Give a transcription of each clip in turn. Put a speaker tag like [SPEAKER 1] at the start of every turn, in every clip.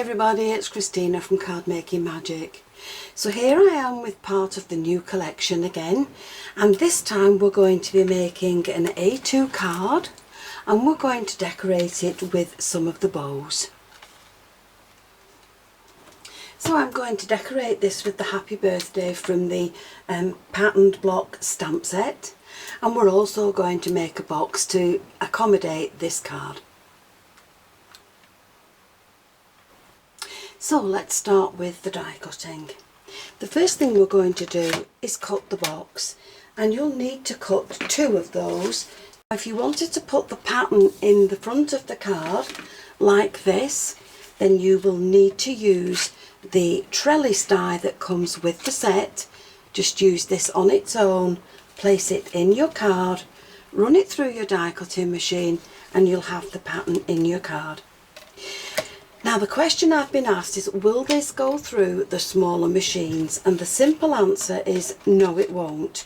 [SPEAKER 1] everybody, it's Christina from Card Making Magic. So here I am with part of the new collection again, and this time we're going to be making an A2 card and we're going to decorate it with some of the bows. So I'm going to decorate this with the Happy Birthday from the patterned block stamp set, and we're also going to make a box to accommodate this card. So let's start with the die cutting. The first thing we're going to do is cut the box, and you'll need to cut two of those. If you wanted to put the pattern in the front of the card like this, then you will need to use the trellis die that comes with the set. Just use this on its own, place it in your card, run it through your die cutting machine, and you'll have the pattern in your card. Now the question I've been asked is, will this go through the smaller machines? And the simple answer is no, it won't,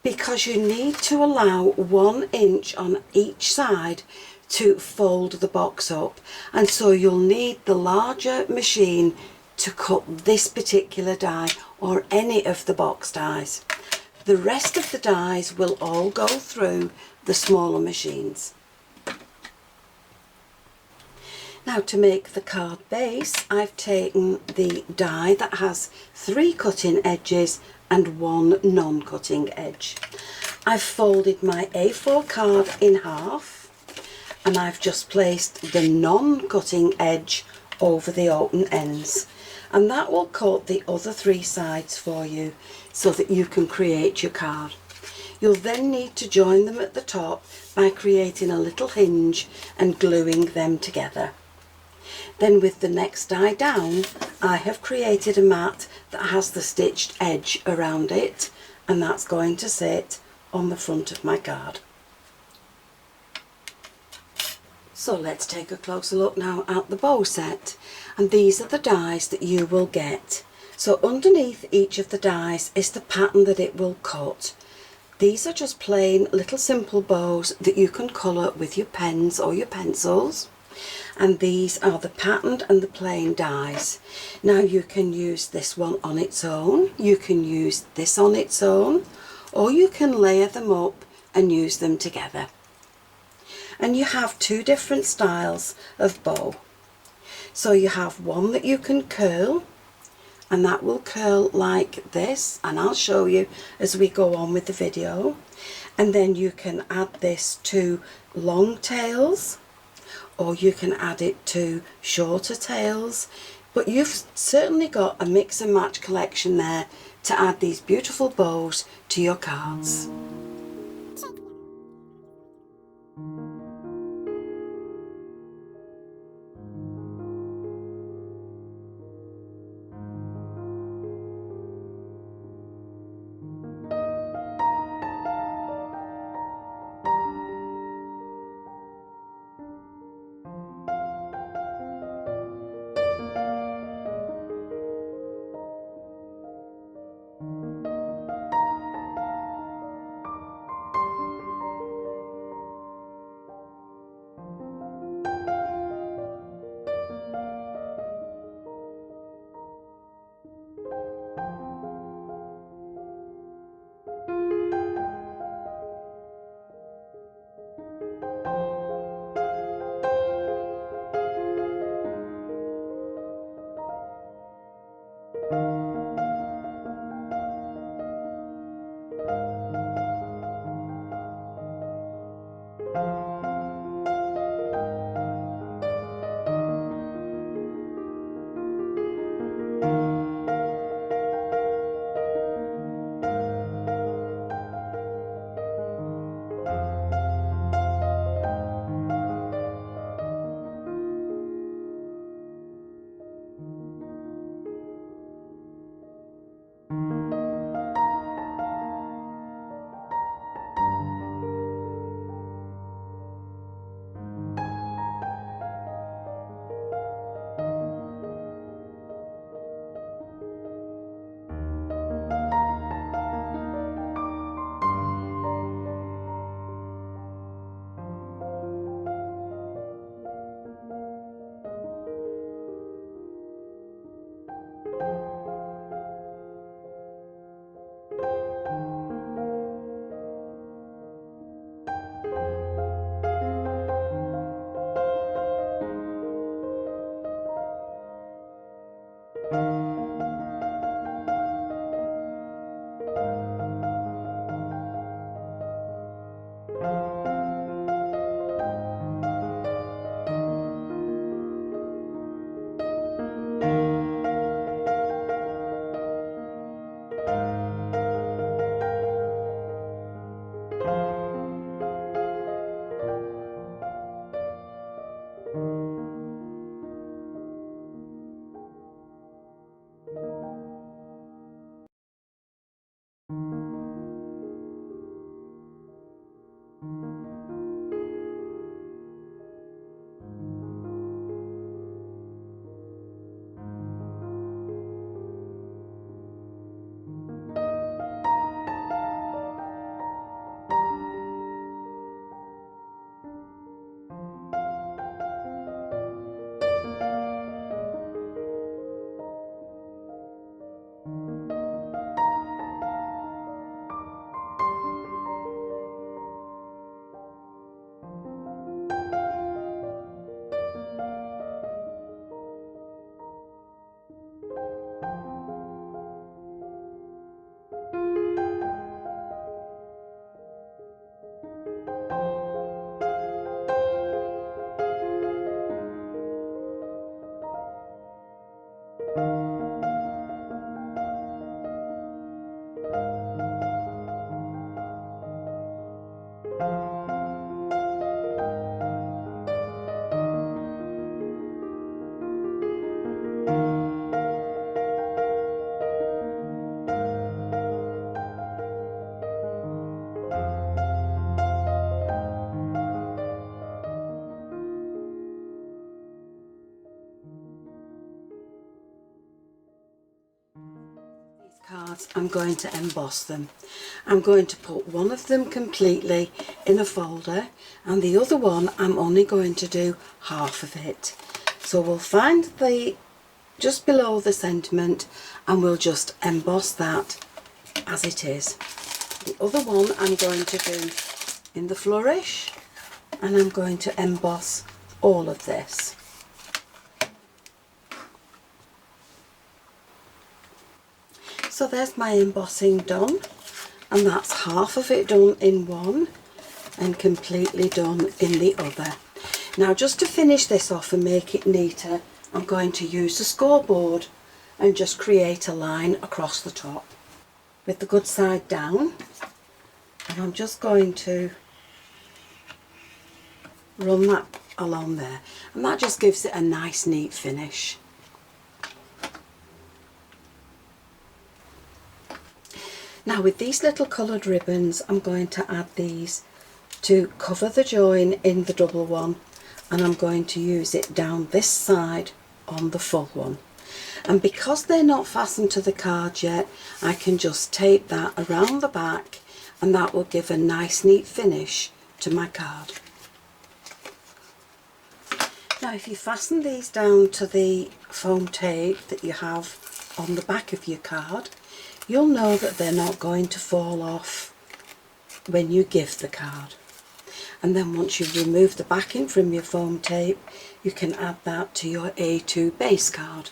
[SPEAKER 1] because you need to allow 1 inch on each side to fold the box up, and so you'll need the larger machine to cut this particular die or any of the box dies. The rest of the dies will all go through the smaller machines. Now to make the card base, I've taken the die that has 3 cutting edges and 1 non-cutting edge. I've folded my A4 card in half, and I've just placed the non-cutting edge over the open ends, and that will cut the other 3 sides for you so that you can create your card. You'll then need to join them at the top by creating a little hinge and gluing them together. Then with the next die down, I have created a mat that has the stitched edge around it, and that's going to sit on the front of my card. So let's take a closer look now at the bow set, and these are the dies that you will get. So underneath each of the dies is the pattern that it will cut. These are just plain little simple bows that you can colour with your pens or your pencils. And these are the patterned and the plain dies. Now you can use this one on its own, you can use this on its own, or you can layer them up and use them together. And you have 2 different styles of bow. So you have one that you can curl, and that will curl like this, and I'll show you as we go on with the video. And then you can add this to long tails, or you can add it to shorter tails, but you've certainly got a mix and match collection there to add these beautiful bows to your cards. cards, I'm going to emboss them. I'm going to put one of them completely in a folder and the other one I'm only going to do half of it. So we'll find the just below the sentiment and we'll just emboss that as it is. The other one I'm going to do in the Flourish, and I'm going to emboss all of this. So there's my embossing done, and that's half of it done in one and completely done in the other. Now just to finish this off and make it neater, I'm going to use the scoreboard and just create a line across the top with the good side down, and I'm just going to run that along there, and that just gives it a nice neat finish. Now with these little coloured ribbons, I'm going to add these to cover the join in the double one, and I'm going to use it down this side on the full one. And because they're not fastened to the card yet, I can just tape that around the back, and that will give a nice neat finish to my card. Now if you fasten these down to the foam tape that you have on the back of your card, you'll know that they're not going to fall off when you give the card. And then once you've removed the backing from your foam tape, you can add that to your A2 base card.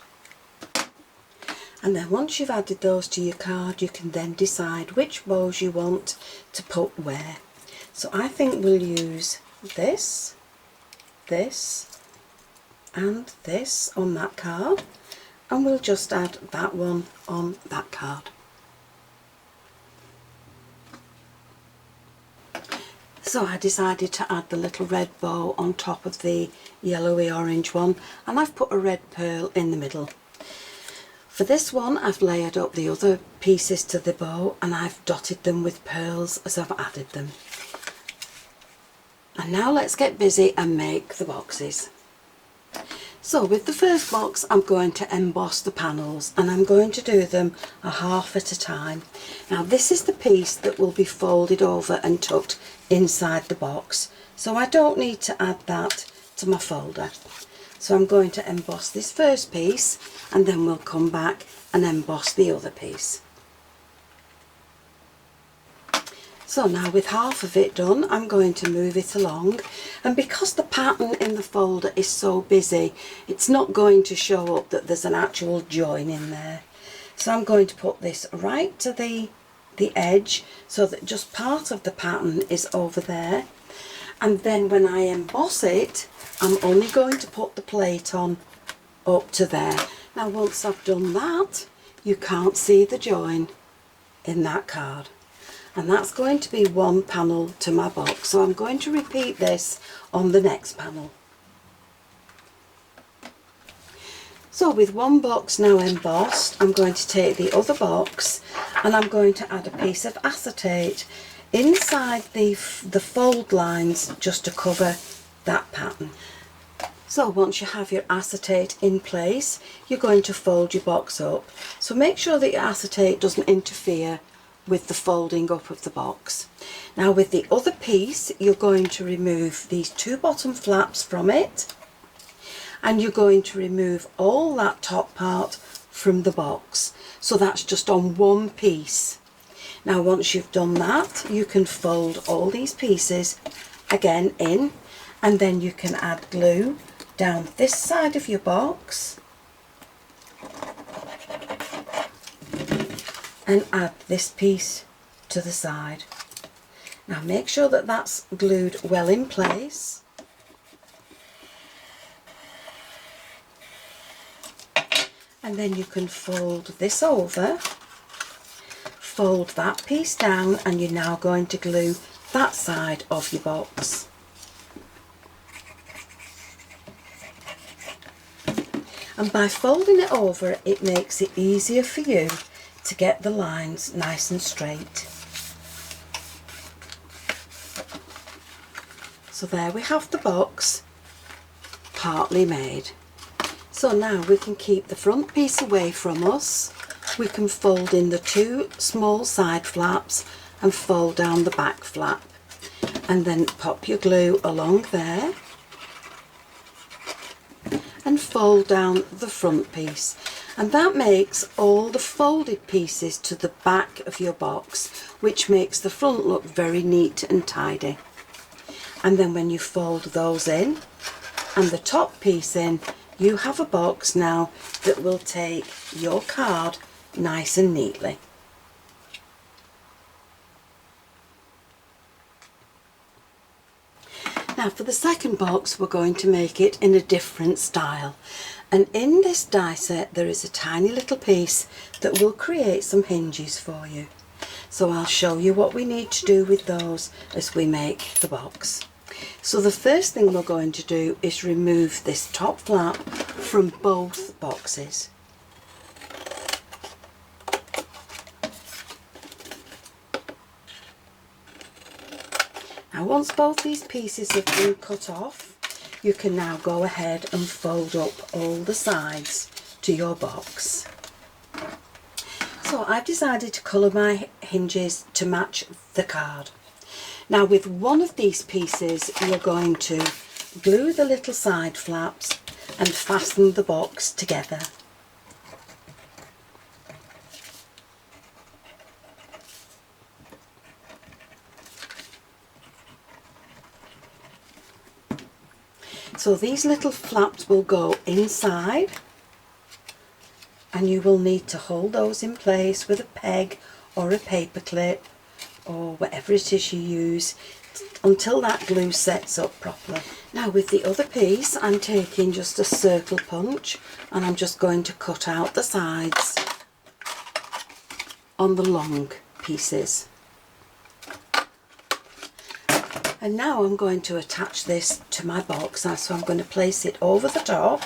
[SPEAKER 1] And then once you've added those to your card, you can then decide which bows you want to put where. So I think we'll use this, this and this on that card, and we'll just add that one on that card. So I decided to add the little red bow on top of the yellowy orange one, and I've put a red pearl in the middle. For this one I've layered up the other pieces to the bow and I've dotted them with pearls as I've added them. And now let's get busy and make the boxes. So with the first box I'm going to emboss the panels, and I'm going to do them a half at a time. Now this is the piece that will be folded over and tucked inside the box, so I don't need to add that to my folder. So I'm going to emboss this first piece and then we'll come back and emboss the other piece. So now with half of it done, I'm going to move it along, and because the pattern in the folder is so busy, it's not going to show up that there's an actual join in there. So I'm going to put this right to the edge so that just part of the pattern is over there, and then when I emboss it, I'm only going to put the plate on up to there. Now once I've done that, you can't see the join in that card. And that's going to be one panel to my box, so I'm going to repeat this on the next panel. So with one box now embossed, I'm going to take the other box and I'm going to add a piece of acetate inside the fold lines just to cover that pattern. So once you have your acetate in place, you're going to fold your box up. So make sure that your acetate doesn't interfere with the folding up of the box. Now with the other piece, you're going to remove these two bottom flaps from it, and you're going to remove all that top part from the box. So that's just on one piece. Now once you've done that, you can fold all these pieces again in, and then you can add glue down this side of your box and add this piece to the side. Now make sure that that's glued well in place. And then you can fold this over, fold that piece down, and you're now going to glue that side of your box. And by folding it over, it makes it easier for you to get the lines nice and straight. So there we have the box partly made. So now we can keep the front piece away from us we can fold in the 2 small side flaps and fold down the back flap, and then pop your glue along there and fold down the front piece, and that makes all the folded pieces to the back of your box, which makes the front look very neat and tidy. And then when you fold those in and the top piece in, you have a box now that will take your card nice and neatly. Now for the second box, we're going to make it in a different style, and in this die set there is a tiny little piece that will create some hinges for you. So I'll show you what we need to do with those as we make the box. So the first thing we're going to do is remove this top flap from both boxes. Now once both these pieces have been cut off, you can now go ahead and fold up all the sides to your box. So I've decided to colour my hinges to match the card. Now with one of these pieces, you're going to glue the little side flaps and fasten the box together. So these little flaps will go inside, and you will need to hold those in place with a peg or a paper clip or whatever it is you use until that glue sets up properly. Now with the other piece, I'm taking just a circle punch and I'm just going to cut out the sides on the long pieces. And now I'm going to attach this to my box. So I'm going to place it over the top.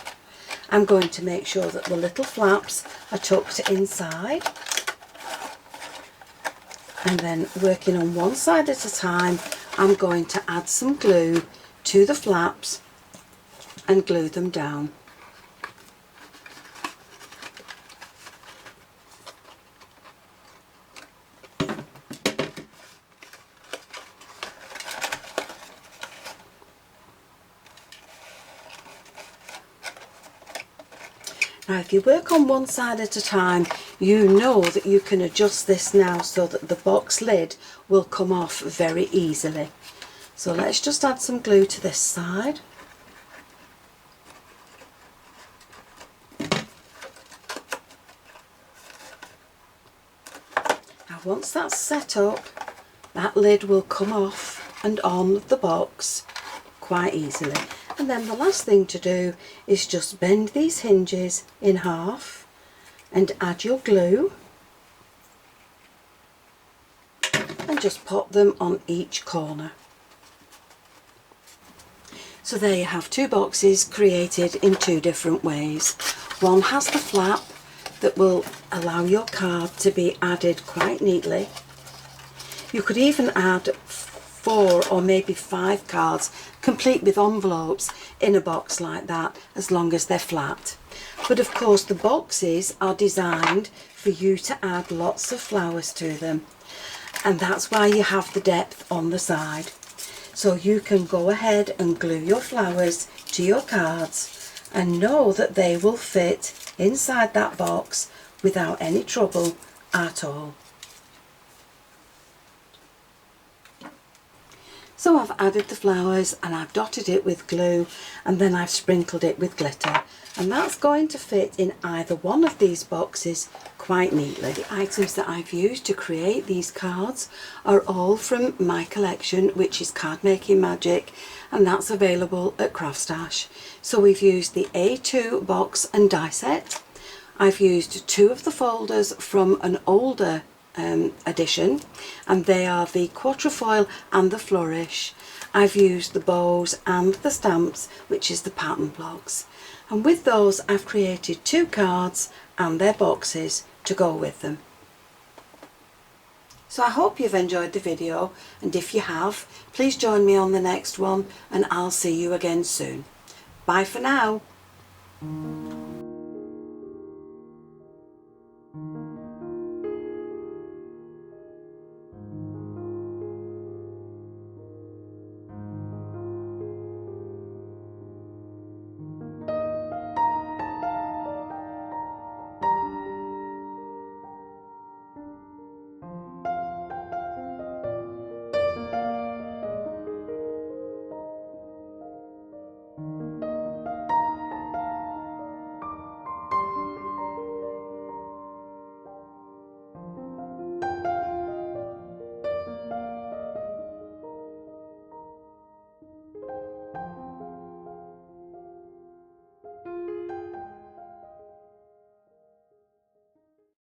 [SPEAKER 1] I'm going to make sure that the little flaps are tucked inside. And then working on one side at a time, I'm going to add some glue to the flaps and glue them down. Now if you work on one side at a time, you know that you can adjust this now so that the box lid will come off very easily. So let's just add some glue to this side. Now once that's set up, that lid will come off and on the box quite easily. And then the last thing to do is just bend these hinges in half and add your glue and just pop them on each corner. So there you have 2 boxes created in 2 different ways. One has the flap that will allow your card to be added quite neatly. You could even add 4 or maybe 5 cards complete with envelopes in a box like that, as long as they're flat. But of course the boxes are designed for you to add lots of flowers to them, and that's why you have the depth on the side. So you can go ahead and glue your flowers to your cards and know that they will fit inside that box without any trouble at all. So I've added the flowers and I've dotted it with glue, and then I've sprinkled it with glitter, and that's going to fit in either one of these boxes quite neatly. The items that I've used to create these cards are all from my collection, which is Card Making Magic, and that's available at CraftStash. So we've used the A2 box and die set. I've used 2 of the folders from an older edition, and they are the Quatrefoil and the Flourish. I've used the bows and the stamps, which is the pattern blocks, and with those I've created 2 cards and their boxes to go with them. So I hope you've enjoyed the video, and if you have, please join me on the next one, and I'll see you again soon. Bye for now.